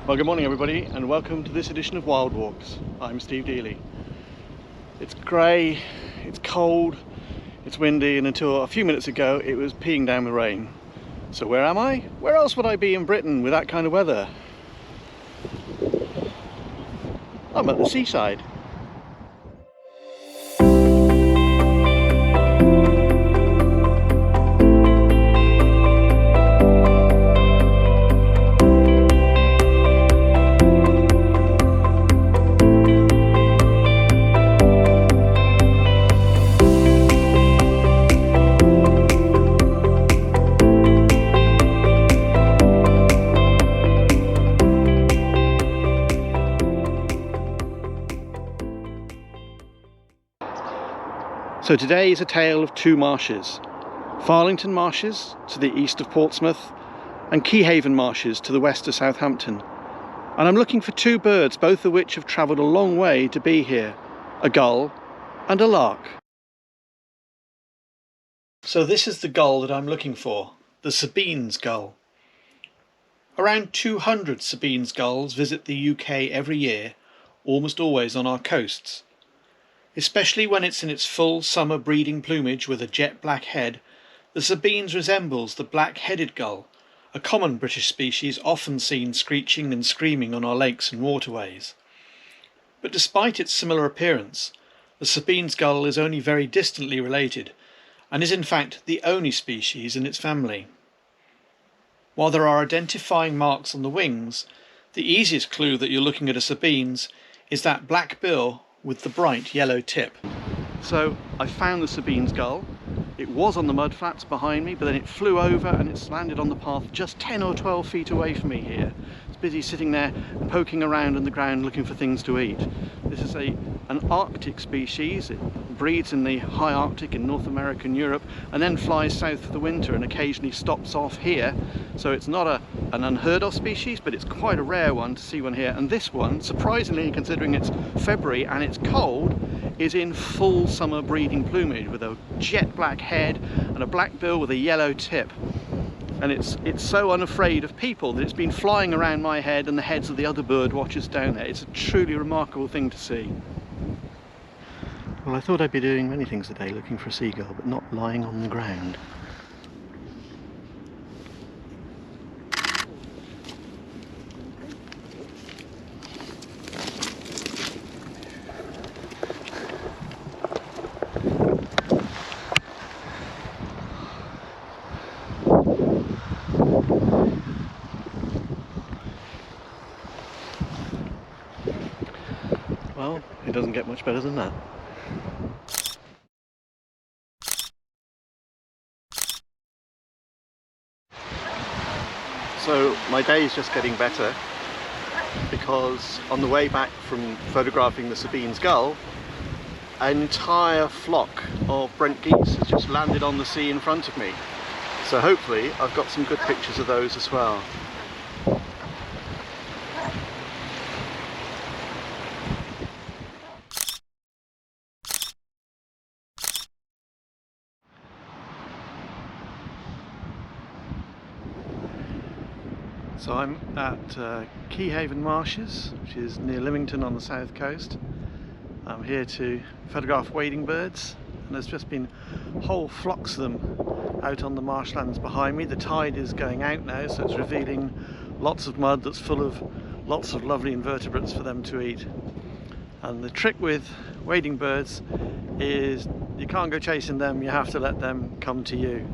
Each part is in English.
Well, good morning everybody and welcome to this edition of Wild Walks. I'm Steve Dealey. It's grey, it's cold, it's windy, and until a few minutes ago it was peeing down with rain. So where am I? Where else would I be in Britain with that kind of weather? I'm at the seaside. So today is a tale of two marshes. Farlington marshes to the east of Portsmouth and Keyhaven marshes to the west of Southampton. And I'm looking for two birds, both of which have travelled a long way to be here. A gull and a lark. So this is the gull that I'm looking for, the Sabine's gull. Around 200 Sabine's gulls visit the UK every year, almost always on our coasts. Especially when it's in its full summer breeding plumage with a jet black head, the Sabine's resembles the black-headed gull, a common British species often seen screeching and screaming on our lakes and waterways. But despite its similar appearance, the Sabine's gull is only very distantly related, and is in fact the only species in its family. While there are identifying marks on the wings, the easiest clue that you're looking at a Sabine's is that black bill with the bright yellow tip. So I found the Sabine's gull. It was on the mud flats behind me, but then it flew over and it's landed on the path just 10 or 12 feet away from me here. It's busy sitting there poking around on the ground looking for things to eat. This is an Arctic species. It breeds in the high Arctic in North America and Europe, and then flies south for the winter and occasionally stops off here. So it's not an unheard of species, but it's quite a rare one to see one here. And this one, surprisingly, considering it's February and it's cold, is in full summer breeding plumage with a jet black head and a black bill with a yellow tip. And it's so unafraid of people that it's been flying around my head and the heads of the other bird watchers down there. It's a truly remarkable thing to see. Well, I thought I'd be doing many things today, looking for a seagull, but not lying on the ground. Well, it doesn't get much better than that. So my day is just getting better because on the way back from photographing the Sabine's gull, an entire flock of Brent geese has just landed on the sea in front of me. So hopefully I've got some good pictures of those as well. So I'm at Keyhaven marshes, which is near Lymington on the south coast. I'm here to photograph wading birds, and there's just been whole flocks of them out on the marshlands behind me. The tide is going out now, so it's revealing lots of mud that's full of lots of lovely invertebrates for them to eat. And the trick with wading birds is you can't go chasing them, you have to let them come to you.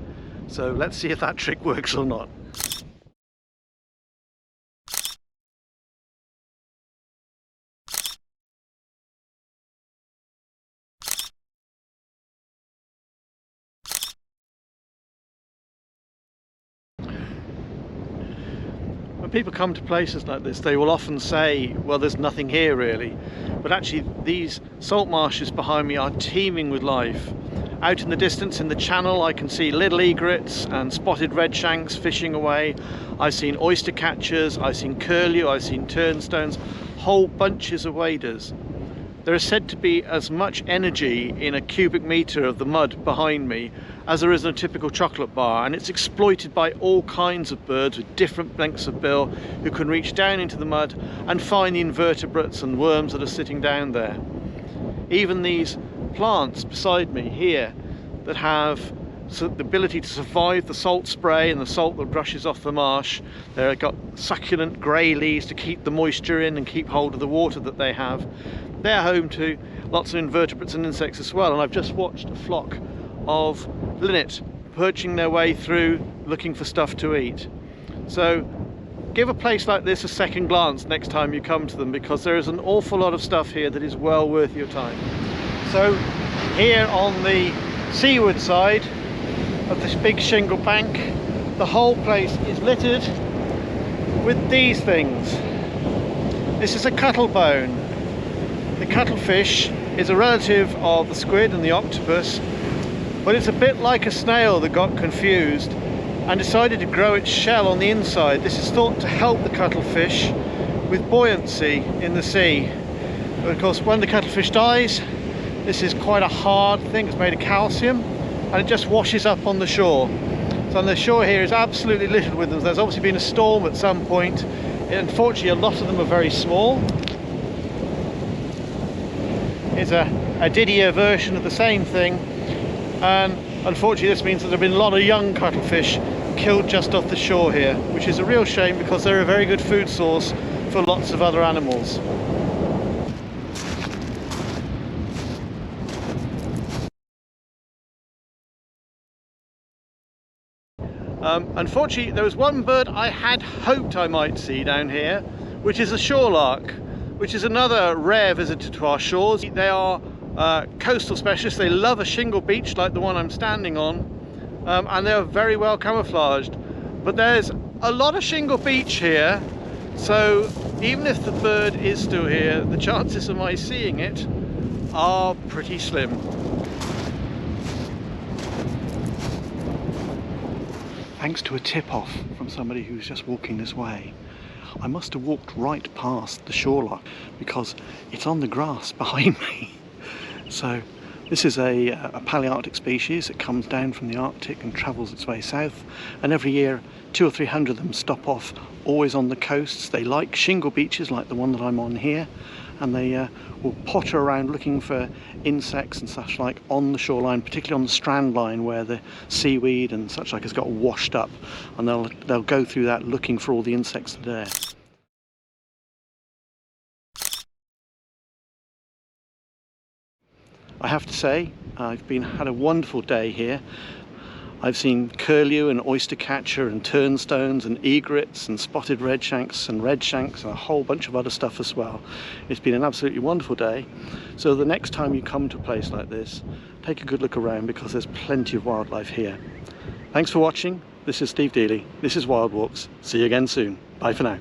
So let's see if that trick works or not. When people come to places like this, they will often say, well, there's nothing here really. But actually these salt marshes behind me are teeming with life. Out in the distance in the channel I can see little egrets and spotted redshanks fishing away. I've seen oyster catchers, I've seen curlew, I've seen turnstones, whole bunches of waders. There is said to be as much energy in a cubic metre of the mud behind me as there is in a typical chocolate bar, and it's exploited by all kinds of birds with different lengths of bill who can reach down into the mud and find the invertebrates and worms that are sitting down there. Even these plants beside me here that have the ability to survive the salt spray and the salt that rushes off the marsh. They've got succulent grey leaves to keep the moisture in and keep hold of the water that they have. They're home to lots of invertebrates and insects as well, and I've just watched a flock of linnet perching their way through looking for stuff to eat. So give a place like this a second glance next time you come to them, because there is an awful lot of stuff here that is well worth your time. So here on the seaward side of this big shingle bank, the whole place is littered with these things. This is a cuttlebone. The cuttlefish is a relative of the squid and the octopus, but it's a bit like a snail that got confused and decided to grow its shell on the inside. This is thought to help the cuttlefish with buoyancy in the sea. But of course, when the cuttlefish dies, this is quite a hard thing. It's made of calcium, and it just washes up on the shore. So on the shore here is absolutely littered with them. There's obviously been a storm at some point. Unfortunately, a lot of them are very small. It's a Didier version of the same thing, and unfortunately this means that there have been a lot of young cuttlefish killed just off the shore here, which is a real shame because they're a very good food source for lots of other animals. Unfortunately, there was one bird I had hoped I might see down here, which is a shorelark, which is another rare visitor to our shores. They are coastal specialists. They love a shingle beach like the one I'm standing on, and they're very well camouflaged. But there's a lot of shingle beach here, so even if the bird is still here, the chances of my seeing it are pretty slim. Thanks to a tip-off from somebody who's just walking this way, I must have walked right past the shorelark because it's on the grass behind me. So this is a Palearctic species. It comes down from the Arctic and travels its way south, and every year 200 or 300 of them stop off, always on the coasts. They like shingle beaches like the one that I'm on here, and they will potter around looking for insects and such like on the shoreline, particularly on the strand line where the seaweed and such like has got washed up, and they'll go through that looking for all the insects that are there. I have to say, I've had a wonderful day here. I've seen curlew and oystercatcher and turnstones and egrets and spotted redshanks and redshanks and a whole bunch of other stuff as well. It's been an absolutely wonderful day. So the next time you come to a place like this, take a good look around because there's plenty of wildlife here. Thanks for watching. This is Steve Dealey. This is Wild Walks. See you again soon. Bye for now.